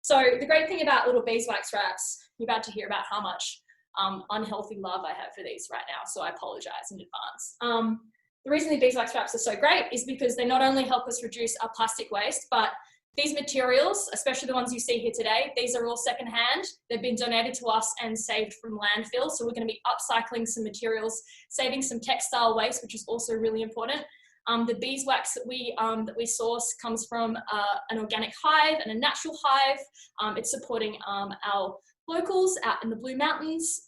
So the great thing about little beeswax wraps, you're about to hear about how much unhealthy love I have for these right now, so I apologize in advance. The reason the beeswax wraps are so great is because they not only help us reduce our plastic waste, but these materials, especially the ones you see here today, these are all secondhand. They've been donated to us and saved from landfill. So we're going to be upcycling some materials, saving some textile waste, which is also really important. The beeswax that we source comes from an organic hive and a natural hive. It's supporting our locals out in the Blue Mountains.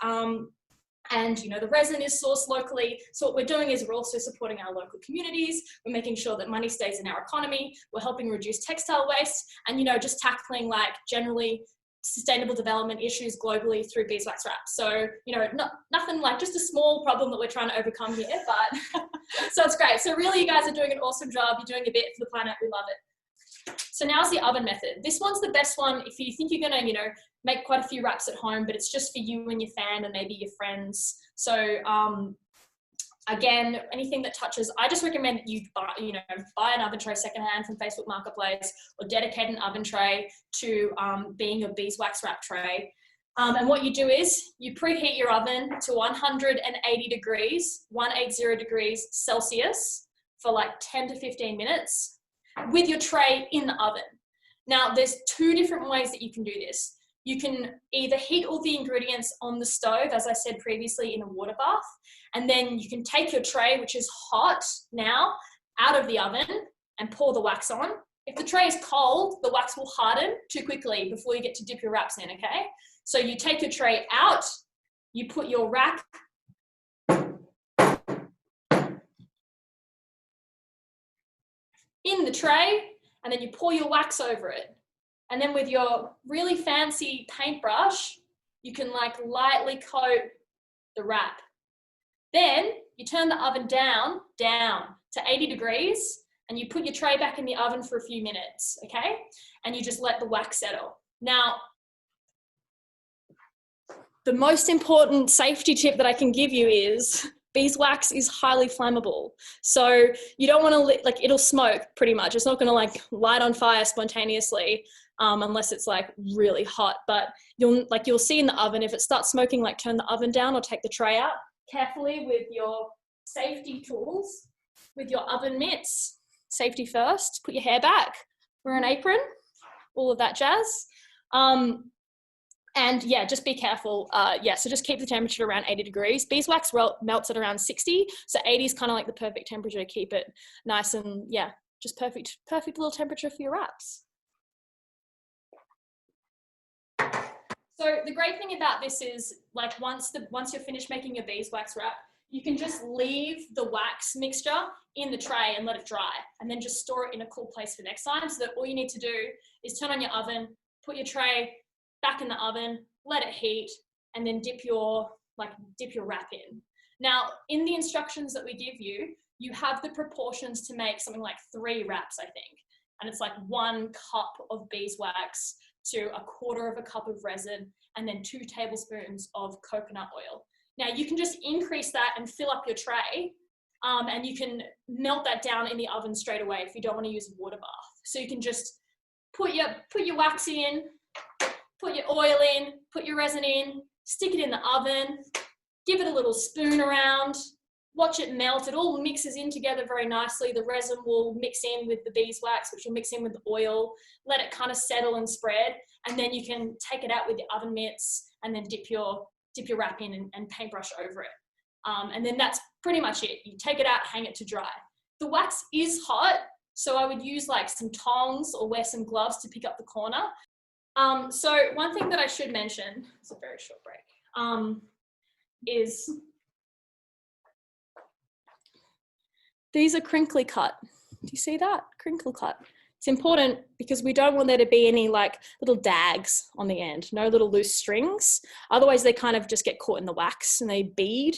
And the resin is sourced locally. So what we're doing is we're also supporting our local communities. We're making sure that money stays in our economy. We're helping reduce textile waste and, just tackling like generally sustainable development issues globally through beeswax wraps. So, nothing like just a small problem that we're trying to overcome here, but so it's great. So really you guys are doing an awesome job. You're doing a bit for the planet. We love it. So now's the oven method. This one's the best one if you think you're gonna, make quite a few wraps at home, but it's just for you and your fam and maybe your friends. So again, anything that touches, I just recommend that you buy an oven tray secondhand from Facebook Marketplace or dedicate an oven tray to being your beeswax wrap tray. And what you do is you preheat your oven to 180 degrees, 180 degrees Celsius for like 10 to 15 minutes with your tray in the oven. Now, there's two different ways that you can do this. You can either heat all the ingredients on the stove, as I said previously, in a water bath, and then you can take your tray, which is hot now, out of the oven and pour the wax on. If the tray is cold, the wax will harden too quickly before you get to dip your wraps in, okay? So you take your tray out, you put your wrap in the tray, and then you pour your wax over it. And then with your really fancy paintbrush, you can like lightly coat the wrap. Then you turn the oven down to 80 degrees and you put your tray back in the oven for a few minutes, okay? And you just let the wax settle. Now, the most important safety tip that I can give you is beeswax is highly flammable. So you don't want to, it'll smoke pretty much. It's not going to light on fire spontaneously unless it's really hot. But you'll see in the oven, if it starts smoking, turn the oven down or take the tray out carefully with your safety tools, with your oven mitts. Safety first, put your hair back, wear an apron, all of that jazz. And yeah, just be careful. So just keep the temperature around 80 degrees. Beeswax melts at around 60. So 80 is kind of like the perfect temperature to keep it nice and just perfect little temperature for your wraps. So the great thing about this is once you're finished making your beeswax wrap, you can just leave the wax mixture in the tray and let it dry and then just store it in a cool place for next time, so that all you need to do is turn on your oven, put your tray back in the oven, let it heat, and then dip your wrap in. Now, in the instructions that we give you, you have the proportions to make something like 3 wraps, I think. And it's 1 cup of beeswax to 1/4 cup of resin, and then 2 tablespoons of coconut oil. Now, you can just increase that and fill up your tray, and you can melt that down in the oven straight away if you don't want to use a water bath. So you can just put your wax in, put your oil in, put your resin in, stick it in the oven, give it a little spoon around, watch it melt. It all mixes in together very nicely. The resin will mix in with the beeswax, which will mix in with the oil, let it kind of settle and spread. And then you can take it out with your oven mitts and then dip your wrap in and paintbrush over it. And then that's pretty much it. You take it out, hang it to dry. The wax is hot, so I would use some tongs or wear some gloves to pick up the corner. So one thing that I should mention, it's a very short break, is these are crinkly cut. Do you see that? Crinkle cut. It's important because we don't want there to be any little dags on the end, no little loose strings. Otherwise they kind of just get caught in the wax and they bead,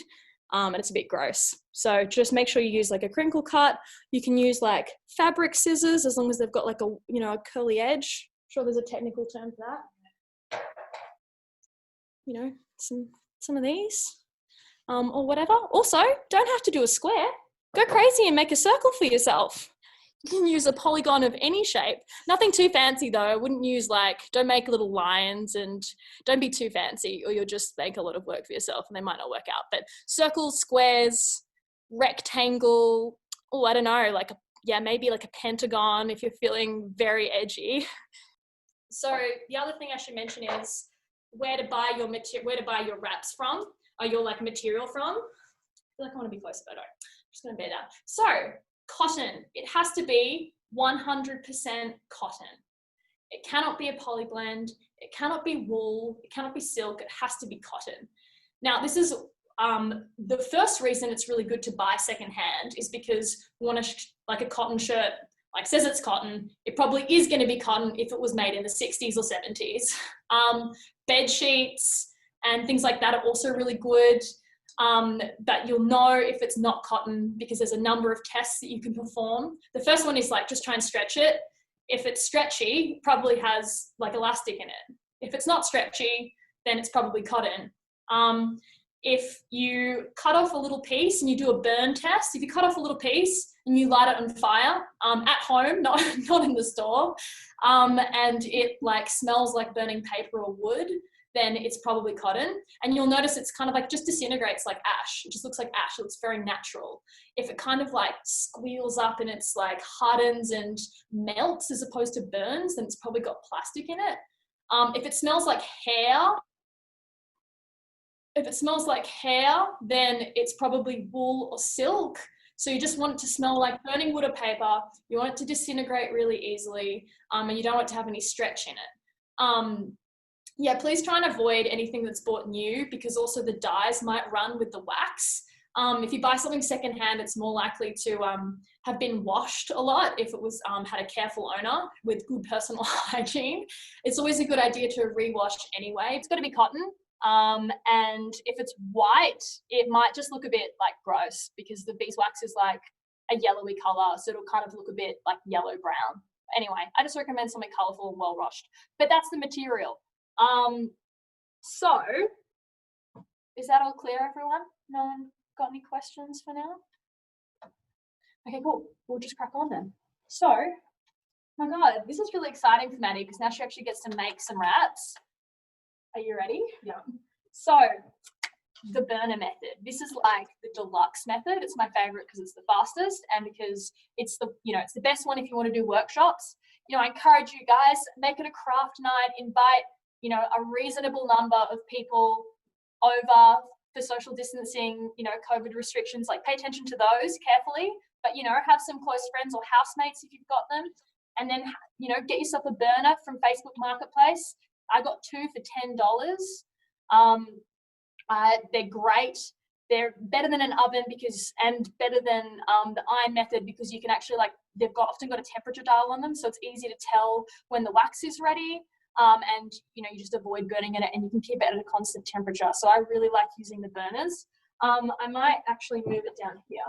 and it's a bit gross. So just make sure you use a crinkle cut. You can use fabric scissors as long as they've got a curly edge. I'm sure there's a technical term for that. Some of these, or whatever. Also, don't have to do a square. Go crazy and make a circle for yourself. You can use a polygon of any shape. Nothing too fancy though. I wouldn't use don't make little lions, and don't be too fancy or you'll just make a lot of work for yourself and they might not work out. But circles, squares, rectangle, I don't know, maybe like a pentagon if you're feeling very edgy. So the other thing I should mention is where to buy your wraps from, or your material from. I feel like I want to be close, but I don't. I'm just going to bear down. So cotton, it has to be 100% cotton. It cannot be a poly blend. It cannot be wool. It cannot be silk. It has to be cotton. Now, this is the first reason it's really good to buy secondhand is because you want a cotton shirt, says it's cotton. It probably is going to be cotton if it was made in the 60s or 70s. Bed sheets and things like that are also really good. But you'll know if it's not cotton because there's a number of tests that you can perform. The first one is just try and stretch it. If it's stretchy, it probably has elastic in it. If it's not stretchy, then it's probably cotton. If you cut off a little piece and you do a burn test, if you cut off a little piece and you light it on fire at home, not in the store, and it smells like burning paper or wood, then it's probably cotton. And you'll notice it's kind of just disintegrates like ash. It just looks like ash. It looks very natural. If it kind of squeals up and it's hardens and melts as opposed to burns, then it's probably got plastic in it. If it smells like hair, then it's probably wool or silk. So you just want it to smell like burning wood or paper. You want it to disintegrate really easily, and you don't want it to have any stretch in it. Yeah, please try and avoid anything that's bought new because also the dyes might run with the wax. If you buy something secondhand, it's more likely to have been washed a lot if it was had a careful owner with good personal hygiene. It's always a good idea to rewash anyway. It's got to be cotton. And if it's white, it might just look a bit gross because the beeswax is a yellowy color, so it'll kind of look a bit yellow brown. Anyway, I just recommend something colorful and well washed. But that's the material. So is that all clear, everyone? No one got any questions for now? Okay, cool. We'll just crack on then. So, my God, this is really exciting for Maddie because now she actually gets to make some wraps. Are you ready? Yeah. So, the burner method. This is the deluxe method. It's my favorite because it's the fastest and because it's it's the best one if you want to do workshops. I encourage you guys, make it a craft night, invite a reasonable number of people over for social distancing, COVID restrictions, pay attention to those carefully, but, have some close friends or housemates if you've got them. And then, get yourself a burner from Facebook Marketplace. I got 2 for $10. They're great. They're better than an oven and better than the iron method because you can actually they've often got a temperature dial on them. So it's easy to tell when the wax is ready. And you just avoid burning it and you can keep it at a constant temperature. So I really like using the burners. I might actually move it down here.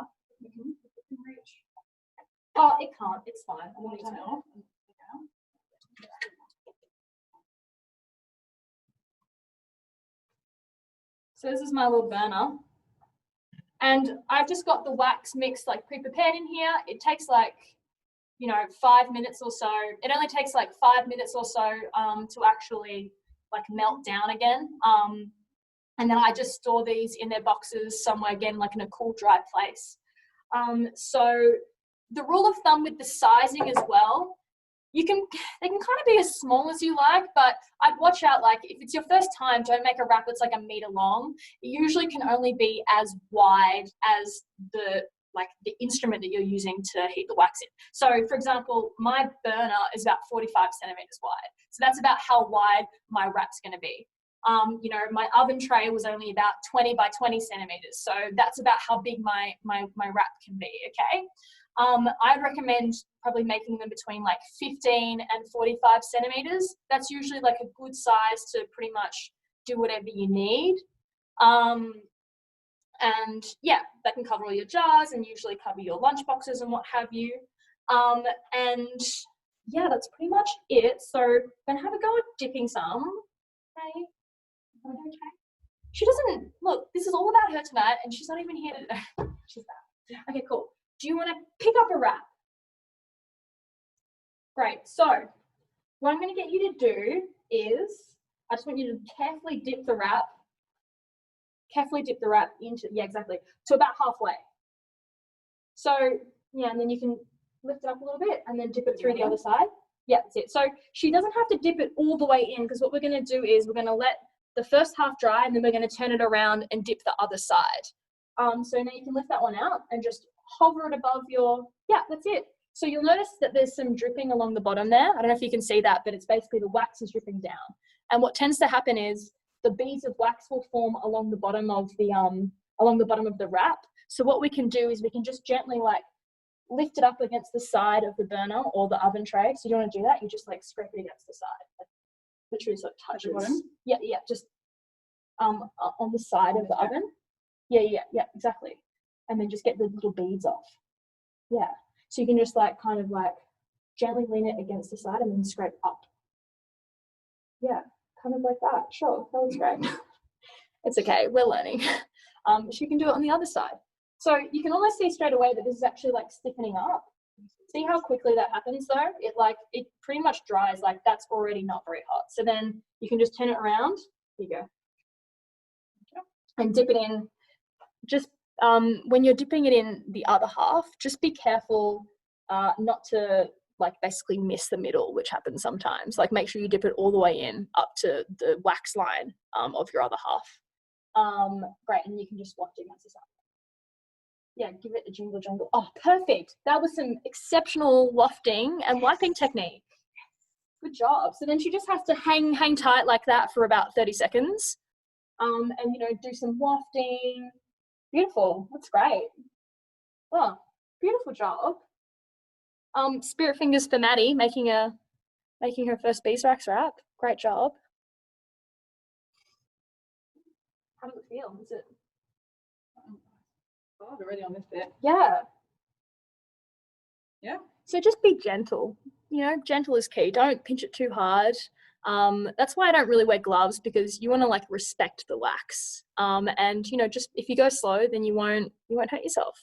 Oh, it can't. It's fine. I'm going to turn it off. So this is my little burner. And I've just got the wax mix pre-prepared in here. It takes 5 minutes or so. It only takes 5 minutes or so to actually melt down again. And then I just store these in their boxes somewhere again, in a cool, dry place. So the rule of thumb with the sizing as well, they can kind of be as small as you like, but I'd watch out, if it's your first time, don't make a wrap that's a meter long. It usually can only be as wide as the instrument that you're using to heat the wax in. So for example, my burner is about 45 centimeters wide. So that's about how wide my wrap's going to be. My oven tray was only about 20 by 20 centimeters. So that's about how big my wrap can be, okay? I'd recommend probably making them between 15 and 45 centimeters. That's usually a good size to pretty much do whatever you need. And yeah, that can cover all your jars and usually cover your lunch boxes and what have you. And yeah, that's pretty much it. So I'm gonna have a go at dipping some. Okay. Okay. She doesn't, look, this is all about her tonight and she's not even here to, she's back. Okay, cool. Do you want to pick up a wrap? Great. So what I'm going to get you to do is, I just want you to carefully dip the wrap into, yeah, exactly, to about halfway. So, yeah, and then you can lift it up a little bit and then dip it through the other side. Yeah, that's it. So she doesn't have to dip it all the way in, because what we're going to do is we're going to let the first half dry and then we're going to turn it around and dip the other side. So now you can lift that one out and just hover it above your, yeah, that's it. So you'll notice that there's some dripping along the bottom there. I don't know if you can see that, but it's basically the wax is dripping down. And what tends to happen is the beads of wax will form along the bottom of the wrap. So what we can do is we can just gently like lift it up against the side of the burner or the oven tray. So you don't want to do that. You just like scrape it against the side. Like, literally so it touches. Yeah, just on the side of the oven. Yeah, exactly. And then just get the little beads off. Yeah. So you can just like kind of like gently lean it against the side and then scrape up. Yeah, kind of like that. Sure, that looks great. It's okay, we're learning. So you can do it on the other side. So you can almost see straight away that this is actually like stiffening up. See how quickly that happens though? It pretty much dries, like that's already not very hot. So then you can just turn it around. Here you go. And dip it in. Just when you're dipping it in the other half, just be careful not to like basically miss the middle, which happens sometimes. Like make sure you dip it all the way in up to the wax line of your other half. Great, and you can just waft it against the side. Yeah, give it a jingle jangle. Oh, perfect. That was some exceptional wafting and wiping technique. Good job. So then she just has to hang tight like that for about 30 seconds. And you know, do some wafting. Beautiful. That's great. Oh, beautiful job. Spirit fingers for Maddie making her first beeswax wrap. Great job. How does it feel? Is it hard already on this bit? Yeah. Yeah. So just be gentle. You know, gentle is key. Don't pinch it too hard. That's why I don't really wear gloves, because you want to like respect the wax. And you know, just if you go slow, then you won't hurt yourself.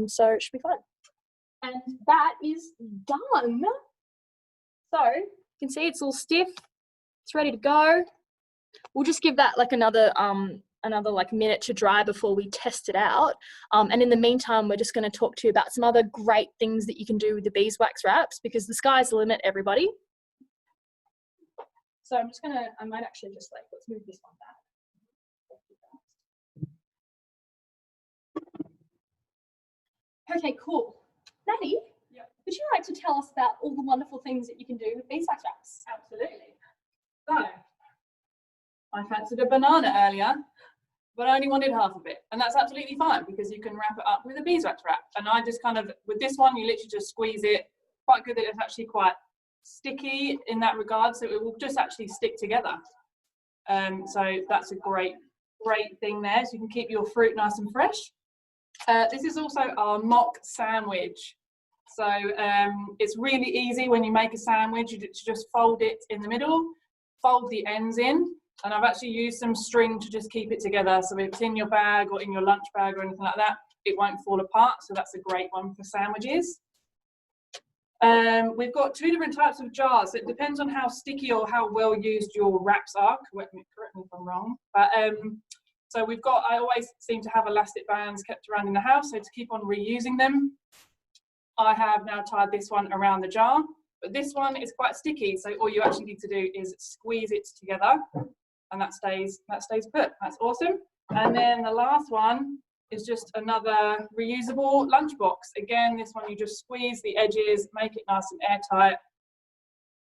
So it should be fun. And that is done. So you can see it's all stiff. It's ready to go. We'll just give that like another like minute to dry before we test it out. And in the meantime, we're just going to talk to you about some other great things that you can do with the beeswax wraps, because the sky's the limit, everybody. So I might actually just like, let's move this one back. Okay, cool. Maddie, would you like to tell us about all the wonderful things that you can do with beeswax wraps? Absolutely. So, I fancied a banana earlier, but I only wanted half of it. And that's absolutely fine, because you can wrap it up with a beeswax wrap. And I just kind of, with this one, you literally just squeeze it. Quite good that it's actually quite sticky in that regard, so it will just actually stick together. So that's a great thing there. So you can keep your fruit nice and fresh. This is also our mock sandwich. So it's really easy when you make a sandwich. You just fold it in the middle, fold the ends in, and I've actually used some string to just keep it together. So if it's in your bag or in your lunch bag or anything like that, it won't fall apart. So that's a great one for sandwiches. We've got two different types of jars. It depends on how sticky or how well used your wraps are. Correct me if I'm wrong. But so we've got, I always seem to have elastic bands kept around in the house, so to keep on reusing them, I have now tied this one around the jar. But this one is quite sticky, so all you actually need to do is squeeze it together, and that stays put. That's awesome. And then the last one is just another reusable lunchbox. Again, this one you just squeeze the edges, make it nice and airtight,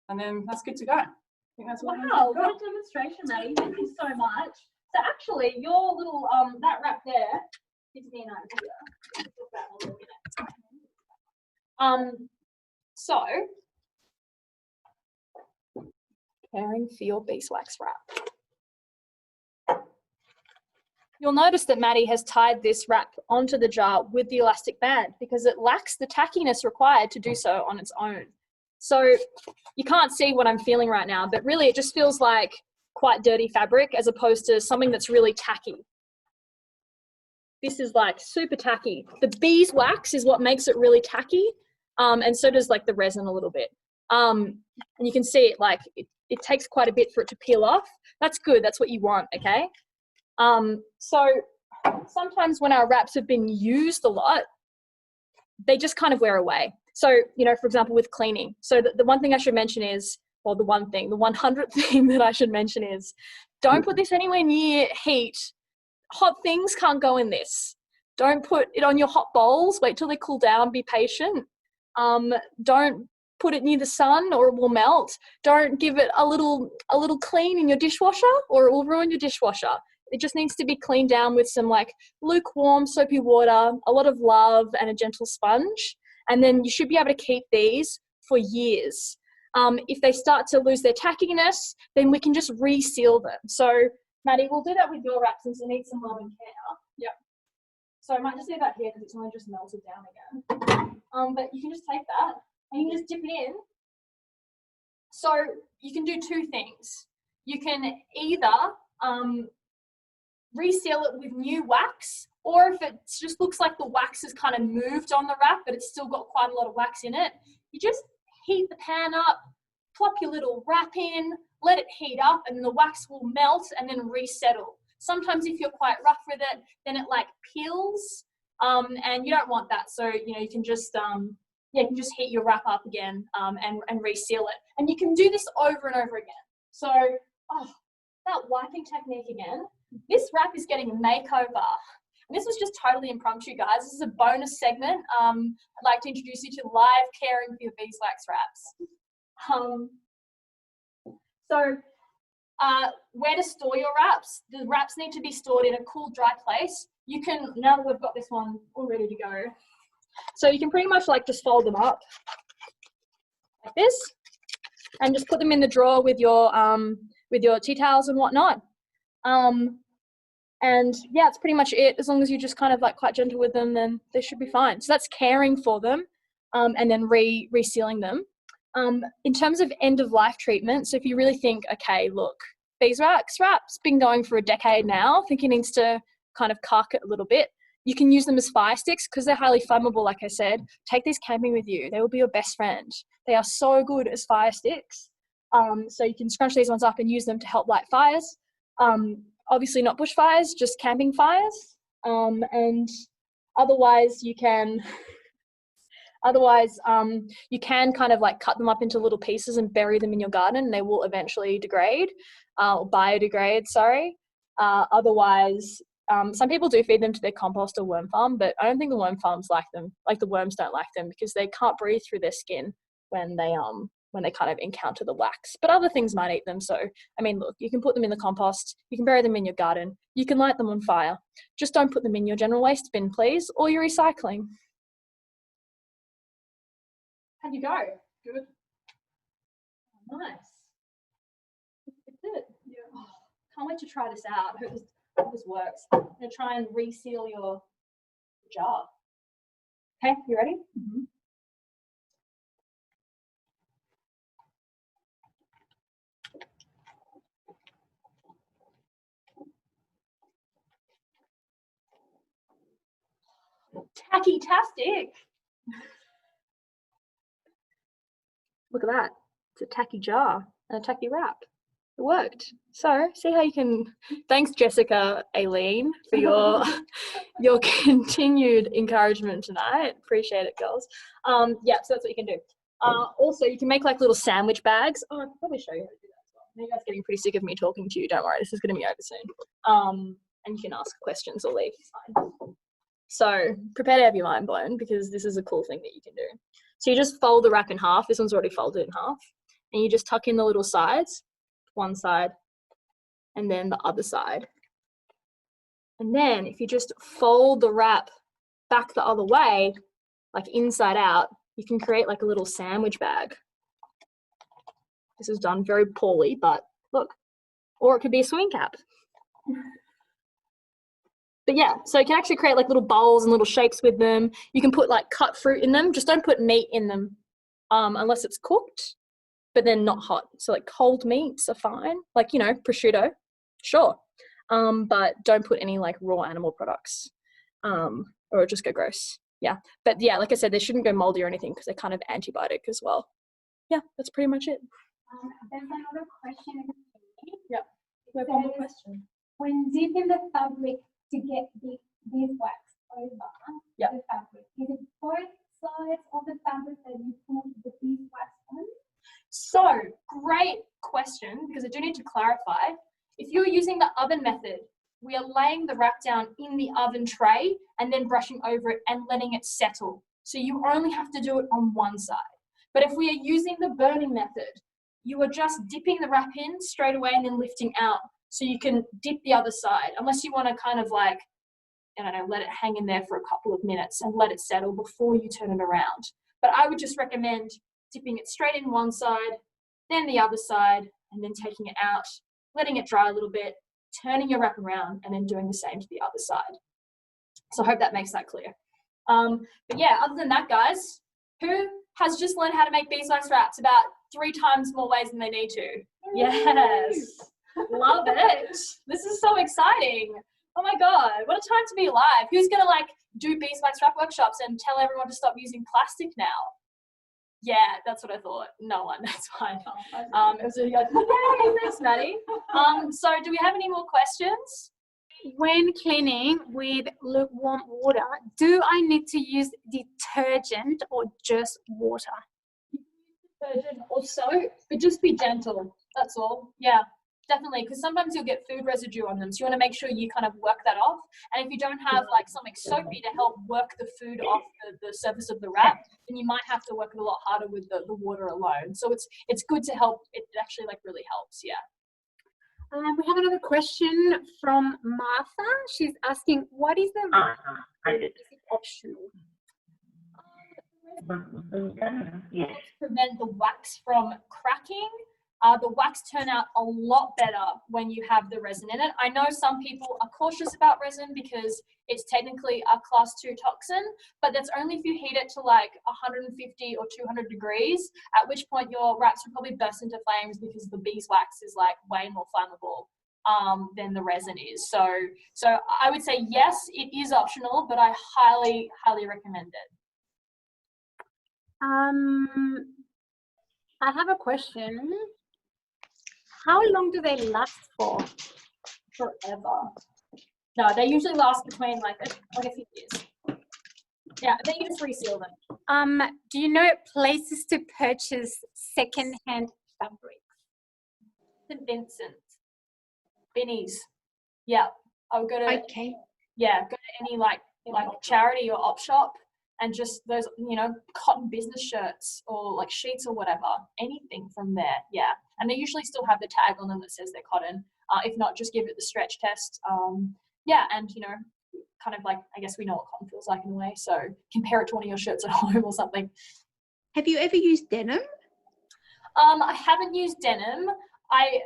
and then that's good to go. I think that's what what a demonstration, Maddie. Thank you so much. So actually, your little that wrap there gives me an idea. So preparing for your beeswax wrap. You'll notice that Maddie has tied this wrap onto the jar with the elastic band, because it lacks the tackiness required to do so on its own. So you can't see what I'm feeling right now, but really it just feels like quite dirty fabric as opposed to something that's really tacky. This is like super tacky. The beeswax is what makes it really tacky, and so does like the resin a little bit. And you can see it, like, it takes quite a bit for it to peel off. That's good. That's what you want, okay? So sometimes when our wraps have been used a lot, they just kind of wear away. So, you know, for example, with cleaning. So the one thing I should mention is, or the 100th thing that I should mention is, don't put this anywhere near heat. Hot things can't go in this. Don't put it on your hot bowls. Wait till they cool down. Be patient. Don't put it near the sun or it will melt. Don't give it a little clean in your dishwasher or it will ruin your dishwasher. It just needs to be cleaned down with some like lukewarm soapy water, a lot of love and a gentle sponge. And then you should be able to keep these for years. If they start to lose their tackiness, then we can just reseal them. So Maddie, we'll do that with your wrap since it needs some love and care. Yep. So I might just leave that here because it's only just melted down again. But you can just take that and you can just dip it in. So you can do two things. You can either reseal it with new wax, or if it just looks like the wax has kind of moved on the wrap, but it's still got quite a lot of wax in it, you just heat the pan up, plop your little wrap in, let it heat up, and then the wax will melt and then resettle. Sometimes if you're quite rough with it, then it like peels, and you don't want that. So, you know, you can just, you can just heat your wrap up again and reseal it. And you can do this over and over again. So, that wiping technique again. This wrap is getting a makeover. And this was just totally impromptu, guys. This is a bonus segment. I'd like to introduce you to live caring for your beeswax wraps. So where to store your wraps? The wraps need to be stored in a cool, dry place. You can, now that we've got this one all ready to go, so you can pretty much like just fold them up like this and just put them in the drawer with your tea towels and whatnot. And yeah, it's pretty much it. As long as you just kind of like quite gentle with them, then they should be fine. So that's caring for them, and then resealing them. In terms of end of life treatment, so if you really think, okay, look, beeswax wrap's been going for a decade now, I think it needs to kind of cark it a little bit. You can use them as fire sticks because they're highly flammable, like I said. Take these camping with you. They will be your best friend. They are so good as fire sticks. So you can scrunch these ones up and use them to help light fires. Obviously not bushfires, just camping fires. And otherwise you can kind of like cut them up into little pieces and bury them in your garden and they will eventually degrade, or biodegrade, sorry. Otherwise, some people do feed them to their compost or worm farm, but I don't think the worm farms like them. Like the worms don't like them because they can't breathe through their skin when they kind of encounter the wax. But other things might eat them. So, I mean, look, you can put them in the compost, you can bury them in your garden, you can light them on fire. Just don't put them in your general waste bin, please, or your recycling. How'd you go? Good. Nice. It's good. Yeah. Oh, can't wait to try this out. I hope this works. I'm going to try and reseal your jar. Okay, you ready? Mm-hmm. Tacky-tastic. Look at that. It's a tacky jar and a tacky wrap. It worked. So see how you can, thanks Jessica Aileen for your continued encouragement tonight. Appreciate it, girls. Yeah, so that's what you can do. Also, you can make like little sandwich bags. Oh, I can probably show you how to do that as well. You guys are getting pretty sick of me talking to you. Don't worry, this is going to be over soon. And you can ask questions or leave. It's fine. So prepare to have your mind blown because this is a cool thing that you can do. So you just fold the wrap in half. This one's already folded in half. And you just tuck in the little sides, one side and then the other side. And then if you just fold the wrap back the other way, like inside out, you can create like a little sandwich bag. This is done very poorly, but look, or it could be a swimming cap. But yeah, so you can actually create like little bowls and little shapes with them. You can put like cut fruit in them. Just don't put meat in them unless it's cooked, but then not hot. So like cold meats are fine. Like, you know, prosciutto, sure. But don't put any like raw animal products or it'll just go gross. Yeah. But yeah, like I said, they shouldn't go moldy or anything because they're kind of antibiotic as well. yeah, that's pretty much it. There's another question. Yeah, we have It one more says, question. when dipping the fabric to get the beeswax over Yeah. the fabric, is it both sides of the fabric that you put the beeswax on? So, great question, because I do need to clarify. If you're using the oven method, we are laying the wrap down in the oven tray and then brushing over it and letting it settle. So you only have to do it on one side. But if we are using the burning method, you are just dipping the wrap in straight away and then lifting out. So you can dip the other side, unless you want to kind of like, I don't know, let it hang in there for a couple of minutes and let it settle before you turn it around. But I would just recommend dipping it straight in one side, then the other side, and then taking it out, letting it dry a little bit, turning your wrap around, and then doing the same to the other side. So I hope that makes that clear. But yeah, other than that, guys, who has just learned how to make beeswax wraps about 3 times more ways than they need to? Yes, love it. This is so exciting. Oh my God, what a time to be alive. Who's gonna like do beeswax wrap workshops and tell everyone to stop using plastic now? Yeah, that's what I thought. No one, that's fine. It was really good. Yay, thanks, Maddie. So do we have any more questions? When cleaning with lukewarm water, do I need to use detergent or just water? Detergent or soap, but just be gentle. That's all. Yeah, definitely, because sometimes you'll get food residue on them, so you want to make sure you kind of work that off. And if you don't have like something soapy to help work the food off the surface of the wrap, then you might have to work it a lot harder with the water alone. So it's good to help. It actually like really helps. Yeah. We have another question from Martha. She's asking, what is the is it optional? Prevent the wax from cracking. The wax turn out a lot better when you have the resin in it. I know some people are cautious about resin because it's technically a class 2 toxin, but that's only if you heat it to like 150 or 200 degrees, at which point your wraps will probably burst into flames because the beeswax is like way more flammable than the resin is. So I would say yes, it is optional, but I highly, highly recommend it. I have a question. How long do they last for? Forever. No, they usually last between like a few years. Yeah, then you just reseal them. Do you know places to purchase second-hand fabric? St. Vincent, Binny's. Yeah, I'll go to go to any like charity or op shop and just those, you know, cotton business shirts or like sheets or whatever, anything from there. Yeah, and they usually still have the tag on them that says they're cotton. If not, just give it the stretch test. Yeah, and you know, kind of like, I guess we know what cotton feels like in a way, so compare it to one of your shirts at home or something. Have you ever used denim? I haven't used denim. I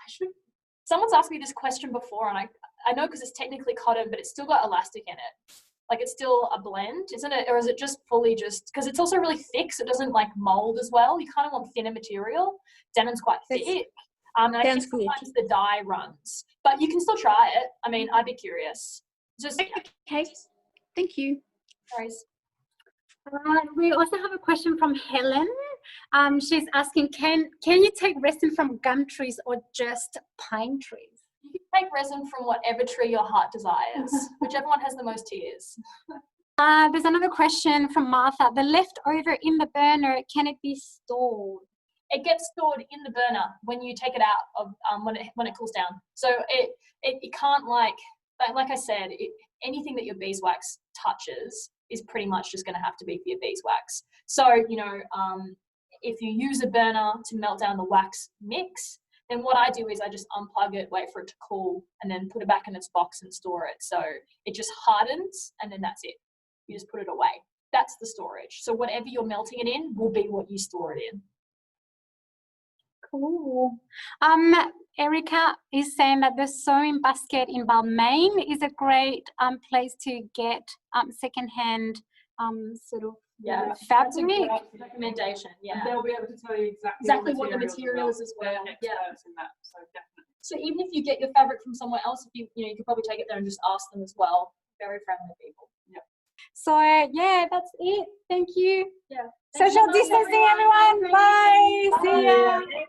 should. Someone's asked me this question before, and I know because it's technically cotton, but it's still got elastic in it. Like it's still a blend, isn't it? Or is it just fully just, because it's also really thick, so it doesn't like mold as well. You kind of want thinner material. Denim's quite thick. And I think sometimes the dye runs, but you can still try it. I mean, I'd be curious. Just okay. Thank you. Sorries. We also have a question from Helen. She's asking, can you take resin from gum trees or just pine trees? You can take resin from whatever tree your heart desires, whichever one has the most tears. There's another question from Martha. The leftover in the burner, can it be stored? It gets stored in the burner when you take it out of when it cools down. So it can't like I said, anything that your beeswax touches is pretty much just going to have to be for your beeswax. So you know, if you use a burner to melt down the wax mix, then what I do is I just unplug it, wait for it to cool, and then put it back in its box and store it. So it just hardens, and then that's it. You just put it away. That's the storage. So whatever you're melting it in will be what you store it in. Cool. Erica is saying that the sewing basket in Balmain is a great place to get secondhand sort of fabric. Recommendation. Yeah. And they'll be able to tell you exactly what the material is as well. Yeah. In that, so definitely. So even if you get your fabric from somewhere else, if you could probably take it there and just ask them as well. Very friendly people. Yeah. So yeah, that's it. Thank you. Yeah. Social distancing